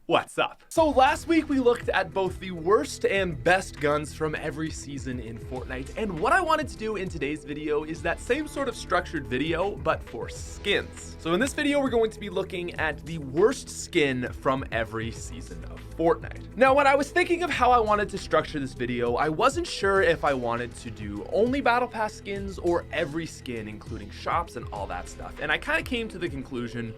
What's up? So last week we looked at both the worst and best guns from every season in Fortnite, and what I wanted to do in today's video is that same sort of structured video, but for skins. So in this video, we're going to be looking at the worst skin from every season of Fortnite. Now, when I was thinking of how I wanted to structure this video, I wasn't sure if I wanted to do only Battle Pass skins or every skin, including shops and all that stuff. And I kind of came to the conclusion,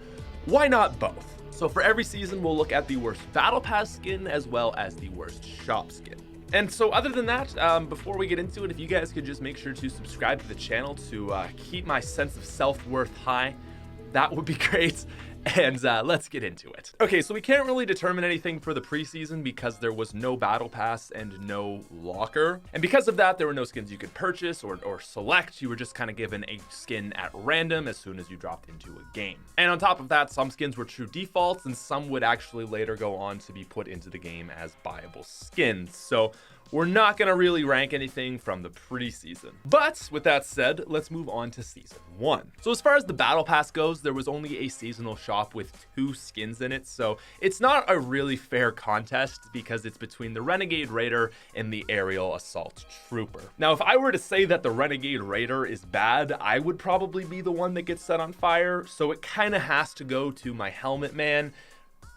why not both? So for every season, we'll look at the worst Battle Pass skin as well as the worst shop skin. And so other than that, before we get into it, if you guys could just make sure to subscribe to the channel to keep my sense of self-worth high, that would be great. And let's get into it. Okay, so we can't really determine anything for the preseason because there was no battle pass and no locker. And because of that, there were no skins you could purchase or select. You were just kind of given a skin at random as soon as you dropped into a game. And on top of that, some skins were true defaults and some would actually later go on to be put into the game as buyable skins. So we're not going to really rank anything from the preseason. But with that said, let's move on to season 1. So as far as the battle pass goes, there was only a seasonal shop with 2 skins in it. So it's not a really fair contest because it's between the Renegade Raider and the Aerial Assault Trooper. Now, if I were to say that the Renegade Raider is bad, I would probably be the one that gets set on fire. So it kind of has to go to my Helmet Man,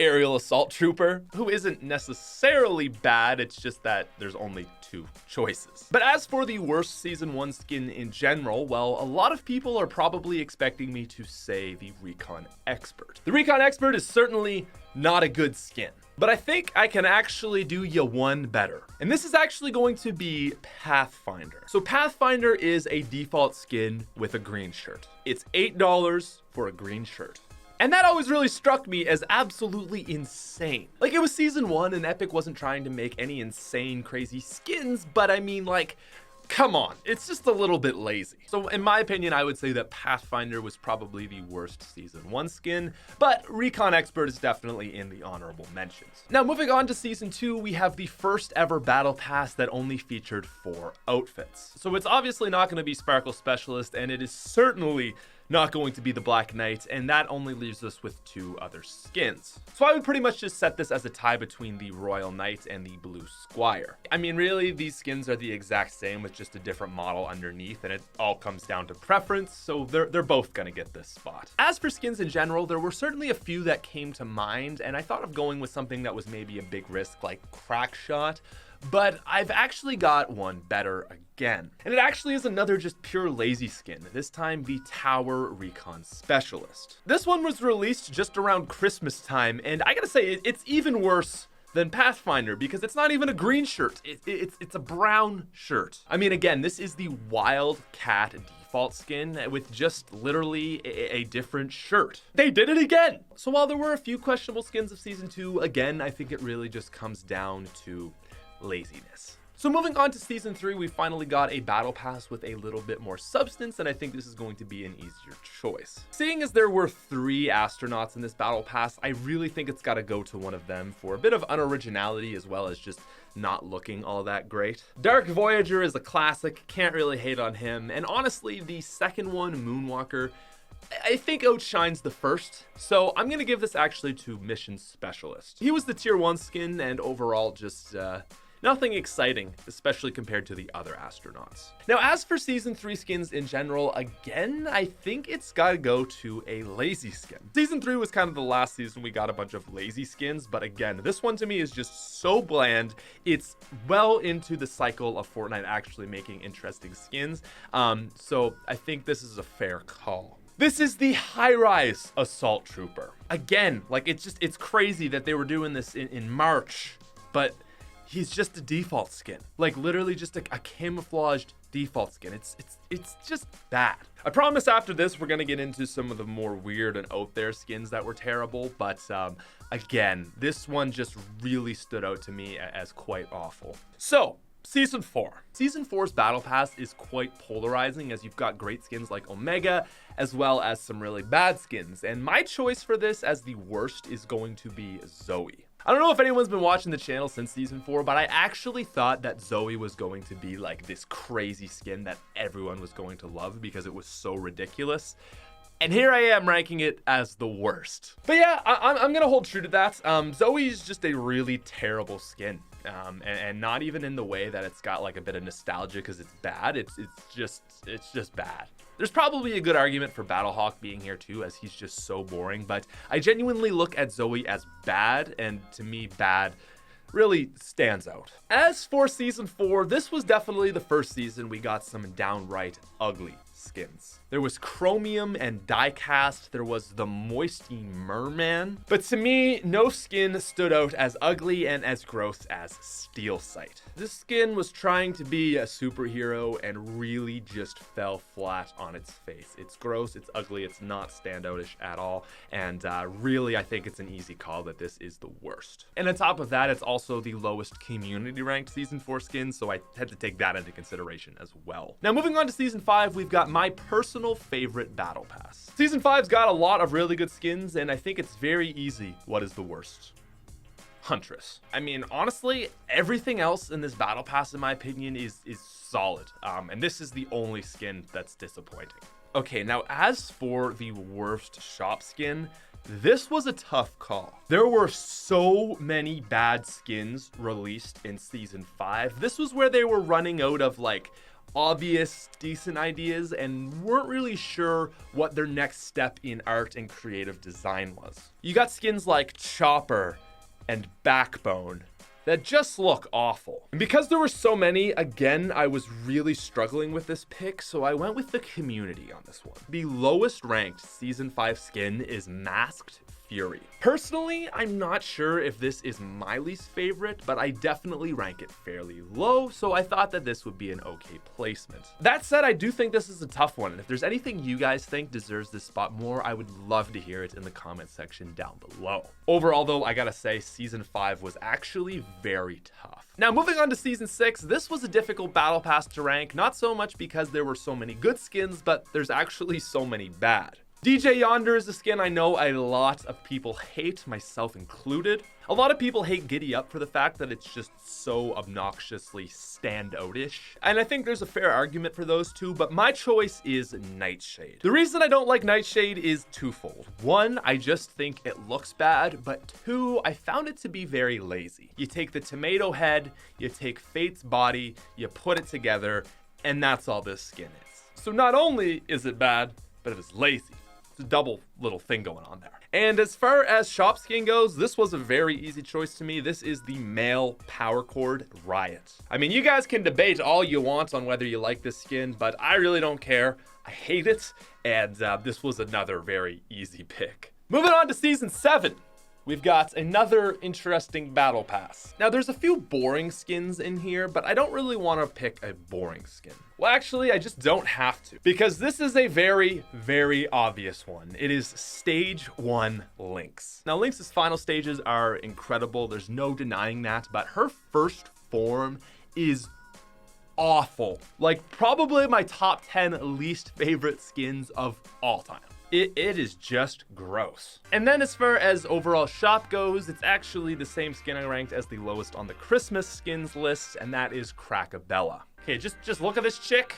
Aerial Assault Trooper, who isn't necessarily bad, it's just that there's only 2 choices. But as for the worst season 1 skin in general, well, a lot of people are probably expecting me to say the Recon Expert. The Recon Expert is certainly not a good skin, but I think I can actually do you one better. And this is actually going to be Pathfinder. So Pathfinder is a default skin with a green shirt. It's $8 for a green shirt. And that always really struck me as absolutely insane. Like, it was season 1 and Epic wasn't trying to make any insane, crazy skins, but I mean, like, come on, it's just a little bit lazy. So in my opinion, I would say that Pathfinder was probably the worst season 1 skin, but Recon Expert is definitely in the honorable mentions. Now, moving on to season 2, we have the first ever battle pass that only featured 4 outfits. So it's obviously not going to be Sparkle Specialist, and it is certainly not going to be the Black Knight, and that only leaves us with 2 other skins. So I would pretty much just set this as a tie between the Royal Knight and the Blue Squire. I mean, really, these skins are the exact same with just a different model underneath, and it all comes down to preference, so they're both gonna get this spot. As for skins in general, there were certainly a few that came to mind, and I thought of going with something that was maybe a big risk like Crackshot, but I've actually got one better again. And it actually is another just pure lazy skin, this time the Tower Recon Specialist. This one was released just around Christmas time, and I gotta say, it's even worse than Pathfinder because it's not even a green shirt, it's a brown shirt. I mean, again, this is the Wildcat default skin with just literally a different shirt. They did it again! So while there were a few questionable skins of season 2, again, I think it really just comes down to laziness. So moving on to season 3, we finally got a battle pass with a little bit more substance, and I think this is going to be an easier choice. Seeing as there were 3 astronauts in this battle pass, I really think it's got to go to one of them for a bit of unoriginality as well as just not looking all that great. Dark Voyager is a classic, can't really hate on him, and honestly, the second one, Moonwalker, I think outshines the first, so I'm gonna give this actually to Mission Specialist. He was the tier 1 skin and overall just nothing exciting, especially compared to the other astronauts. Now, as for season 3 skins in general, again, I think it's gotta go to a lazy skin. Season 3 was kind of the last season we got a bunch of lazy skins, but again, this one to me is just so bland. It's well into the cycle of Fortnite actually making interesting skins, so I think this is a fair call. This is the High-Rise Assault Trooper. Again, like, it's crazy that they were doing this in March, but he's just a default skin. Like, literally just a camouflaged default skin. It's just bad. I promise after this, we're gonna get into some of the more weird and out there skins that were terrible, but again, this one just really stood out to me as quite awful. So, Season 4. Season 4's Battle Pass is quite polarizing as you've got great skins like Omega as well as some really bad skins. And my choice for this as the worst is going to be Zoe. I don't know if anyone's been watching the channel since Season 4, but I actually thought that Zoe was going to be like this crazy skin that everyone was going to love because it was so ridiculous. And here I am ranking it as the worst. But yeah, I'm gonna hold true to that. Zoe's just a really terrible skin. And not even in the way that it's got like a bit of nostalgia because it's bad. It's just bad. There's probably a good argument for Battlehawk being here too, as he's just so boring, but I genuinely look at Zoe as bad, and to me, bad really stands out. As for season 4, this was definitely the first season we got some downright ugly skins. There was Chromium and Diecast, there was the Moisty Merman, but to me, no skin stood out as ugly and as gross as Steel Sight. This skin was trying to be a superhero and really just fell flat on its face. It's gross, it's ugly, it's not standoutish at all, and really I think it's an easy call that this is the worst. And on top of that, it's also the lowest community ranked season 4 skin, so I had to take that into consideration as well. Now moving on to season 5, we've got my personal favorite battle pass. Season 5's got a lot of really good skins, and I think it's very easy what is the worst. Huntress. I mean, honestly, everything else in this battle pass, in my opinion, is solid. And this is the only skin that's disappointing. Okay, now as for the worst shop skin, this was a tough call. There were so many bad skins released in season 5. This was where they were running out of like obvious decent ideas and weren't really sure what their next step in art and creative design was. You got skins like Chopper and Backbone that just look awful. And because there were so many, again, I was really struggling with this pick, so I went with the community on this one. The lowest ranked season 5 skin is Masked Fury. Personally, I'm not sure if this is my least favorite, but I definitely rank it fairly low, so I thought that this would be an okay placement. That said, I do think this is a tough one, and if there's anything you guys think deserves this spot more, I would love to hear it in the comment section down below. Overall though, I gotta say, season 5 was actually very tough. Now moving on to season 6, this was a difficult battle pass to rank, not so much because there were so many good skins, but there's actually so many bad. DJ Yonder is a skin I know a lot of people hate, myself included. A lot of people hate Giddy Up for the fact that it's just so obnoxiously standoutish. And I think there's a fair argument for those two, but my choice is Nightshade. The reason I don't like Nightshade is twofold. One, I just think it looks bad, but two, I found it to be very lazy. You take the tomato head, you take Fate's body, you put it together, and that's all this skin is. So not only is it bad, but it is lazy. A double little thing going on there. And as far as shop skin goes, this was a very easy choice to me. This is the male power chord Riot. I mean, you guys can debate all you want on whether you like this skin, but I really don't care. I hate it, and this was another very easy pick. Moving on to season 7. We've got another interesting battle pass. Now there's a few boring skins in here, but I don't really want to pick a boring skin. Well, actually, I just don't have to, because this is a very, very obvious one. It is Stage 1 Lynx. Now, Lynx's final stages are incredible. There's no denying that, but her first form is awful. Like, probably my top 10 least favorite skins of all time. It is just gross. And then as far as overall shop goes, it's actually the same skin I ranked as the lowest on the Christmas skins list, and that is Crackabella. Okay, just look at this chick.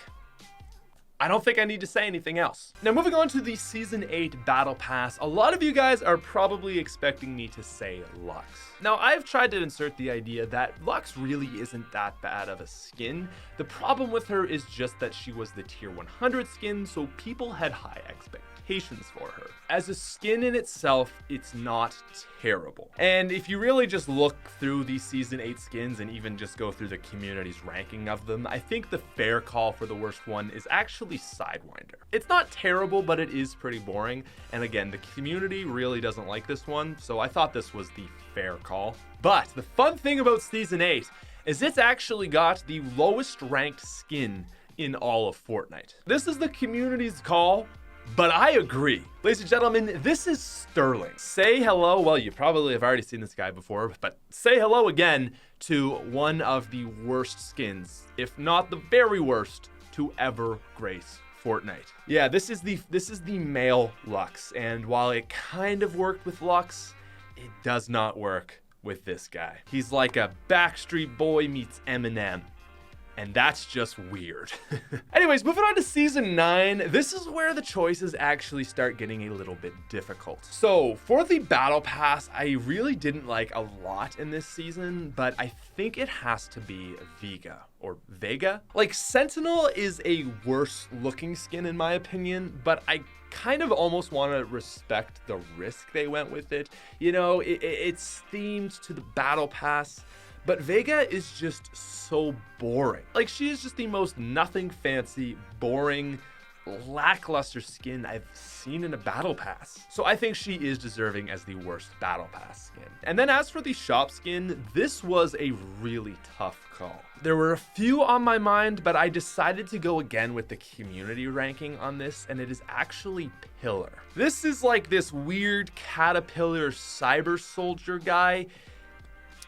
I don't think I need to say anything else. Now moving on to the Season 8 Battle Pass, a lot of you guys are probably expecting me to say Lux. Now I've tried to insert the idea that Lux really isn't that bad of a skin. The problem with her is just that she was the tier 100 skin, so people had high expectations for her. As a skin in itself, it's not terrible. And if you really just look through these Season 8 skins and even just go through the community's ranking of them, I think the fair call for the worst one is actually Sidewinder. It's not terrible, but it is pretty boring. And again, the community really doesn't like this one, so I thought this was the fair call. But the fun thing about Season 8 is it's actually got the lowest ranked skin in all of Fortnite. This is the community's call, but I agree. Ladies and gentlemen, this is Sterling. Say hello, well, you probably have already seen this guy before, but say hello again to one of the worst skins, if not the very worst, to ever grace Fortnite. Yeah, this is the male Lux, and while it kind of worked with Lux, it does not work with this guy. He's like a Backstreet Boy meets Eminem. And that's just weird. Anyways, moving on to season 9, this is where the choices actually start getting a little bit difficult. So for the battle pass, I really didn't like a lot in this season, but I think it has to be Vega. Like, Sentinel is a worse looking skin in my opinion, but I kind of almost want to respect the risk they went with it. You know, it's themed to the battle pass, but Vega is just so boring. Like, she is just the most nothing fancy, boring, lackluster skin I've seen in a battle pass. So I think she is deserving as the worst battle pass skin. And then as for the shop skin, this was a really tough call. There were a few on my mind, but I decided to go again with the community ranking on this, and it is actually Pillar. This is like this weird caterpillar cyber soldier guy.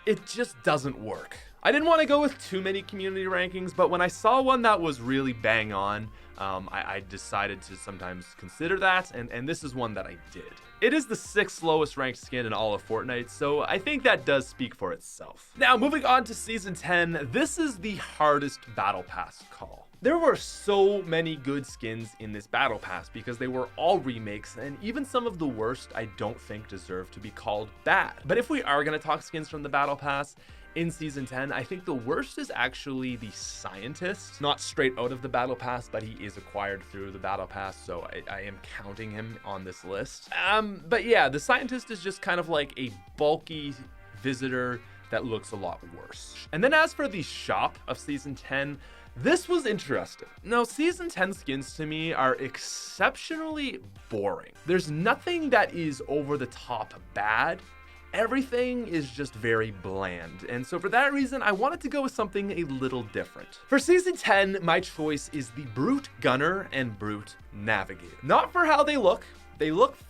It just doesn't work. I didn't want to go with too many community rankings, but when I saw one that was really bang on, I decided to sometimes consider that, and this is one that I did. It is the 6th lowest ranked skin in all of Fortnite, so I think that does speak for itself. Now, moving on to season 10, this is the hardest battle pass call. There were so many good skins in this battle pass because they were all remakes, and even some of the worst I don't think deserve to be called bad. But if we are going to talk skins from the battle pass, in season 10, I think the worst is actually the Scientist. Not straight out of the battle pass, but he is acquired through the battle pass, so I am counting him on this list. But yeah, the Scientist is just kind of like a bulky visitor that looks a lot worse. And then as for the shop of season 10, this was interesting. Now, season 10 skins to me are exceptionally boring. There's nothing that is over the top bad. Everything is just very bland, and so for that reason, I wanted to go with something a little different. For season 10, my choice is the Brute Gunner and Brute Navigator. Not for how they look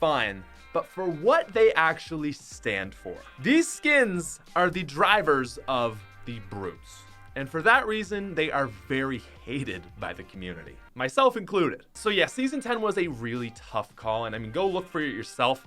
fine, but for what they actually stand for. These skins are the drivers of the Brutes, and for that reason, they are very hated by the community, myself included. So yeah, season 10 was a really tough call, and I mean, go look for it yourself.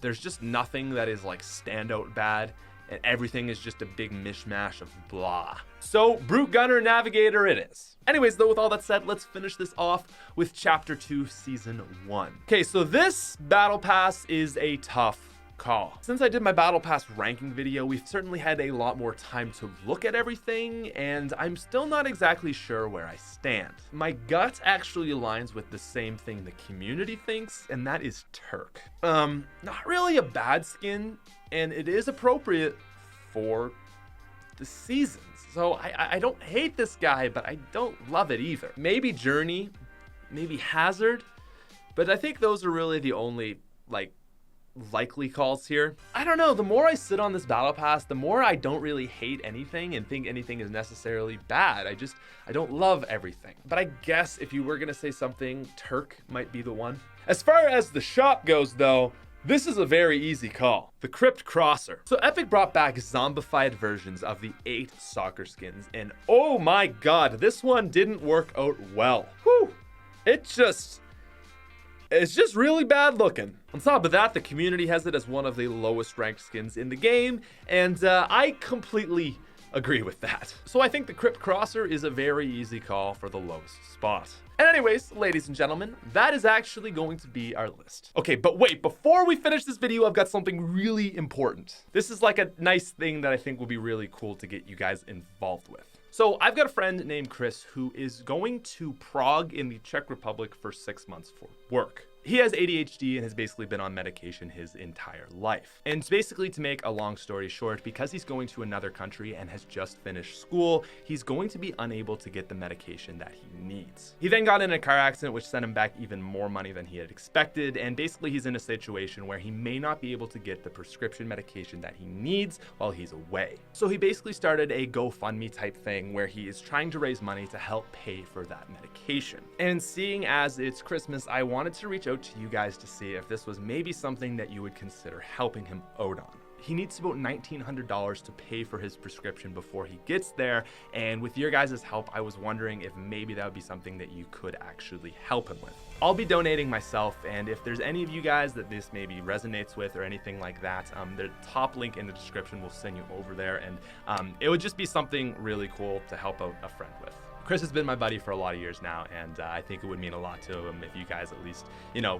There's just nothing that is like standout bad, and everything is just a big mishmash of blah. So Brute Gunner Navigator it is. Anyways, though, with all that said, let's finish this off with Chapter 2, Season 1. Okay, so this battle pass is a tough call. Since I did my battle pass ranking video, we've certainly had a lot more time to look at everything, and I'm still not exactly sure where I stand. My gut actually aligns with the same thing the community thinks, and that is Turk. Not really a bad skin, and it is appropriate for the seasons. So I don't hate this guy, but I don't love it either. Maybe Journey, maybe Hazard, but I think those are really the only likely calls here. I don't know, the more I sit on this battle pass, the more I don't really hate anything and think anything is necessarily bad. I don't love everything. But I guess if you were gonna say something, Turk might be the one. As far as the shop goes though, this is a very easy call. The Crypt Crosser. So Epic brought back zombified versions of the 8 soccer skins, and oh my god, this one didn't work out well. Whew. It's just really bad looking. On top of that, the community has it as one of the lowest ranked skins in the game, and I completely agree with that. So I think the Crypt Crosser is a very easy call for the lowest spot. And anyways, ladies and gentlemen, that is actually going to be our list. Okay, but wait, before we finish this video, I've got something really important. This is like a nice thing that I think will be really cool to get you guys involved with. So I've got a friend named Chris who is going to Prague in the Czech Republic for 6 months for work. He has ADHD and has basically been on medication his entire life. And basically, to make a long story short, because he's going to another country and has just finished school, he's going to be unable to get the medication that he needs. He then got in a car accident which sent him back even more money than he had expected, and basically he's in a situation where he may not be able to get the prescription medication that he needs while he's away. So he basically started a GoFundMe type thing where he is trying to raise money to help pay for that medication. And seeing as it's Christmas, I wanted to reach out to you guys to see if this was maybe something that you would consider helping him out on. he needs about $1,900 to pay for his prescription before he gets there. And with your guys' help, I was wondering if maybe that would be something that you could actually help him with. I'll be donating myself, and if there's any of you guys that this maybe resonates with or anything like that, the top link in the description will send you over there, and it would just be something really cool to help out a friend with. Chris has been my buddy for a lot of years now, and I think it would mean a lot to him if you guys at least,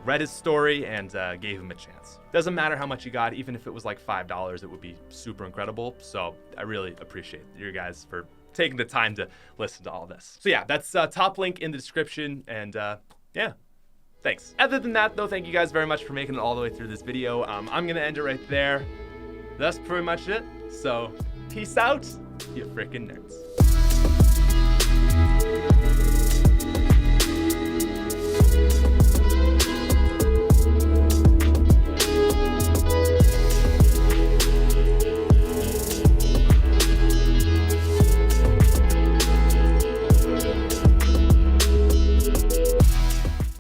read his story and gave him a chance. Doesn't matter how much you got, even if it was like $5, it would be super incredible. So I really appreciate you guys for taking the time to listen to all this. So yeah, that's top link in the description, and yeah. Thanks. Other than that, though, thank you guys very much for making it all the way through this video. I'm gonna end it right there. That's pretty much it. So, peace out, you freaking nerds.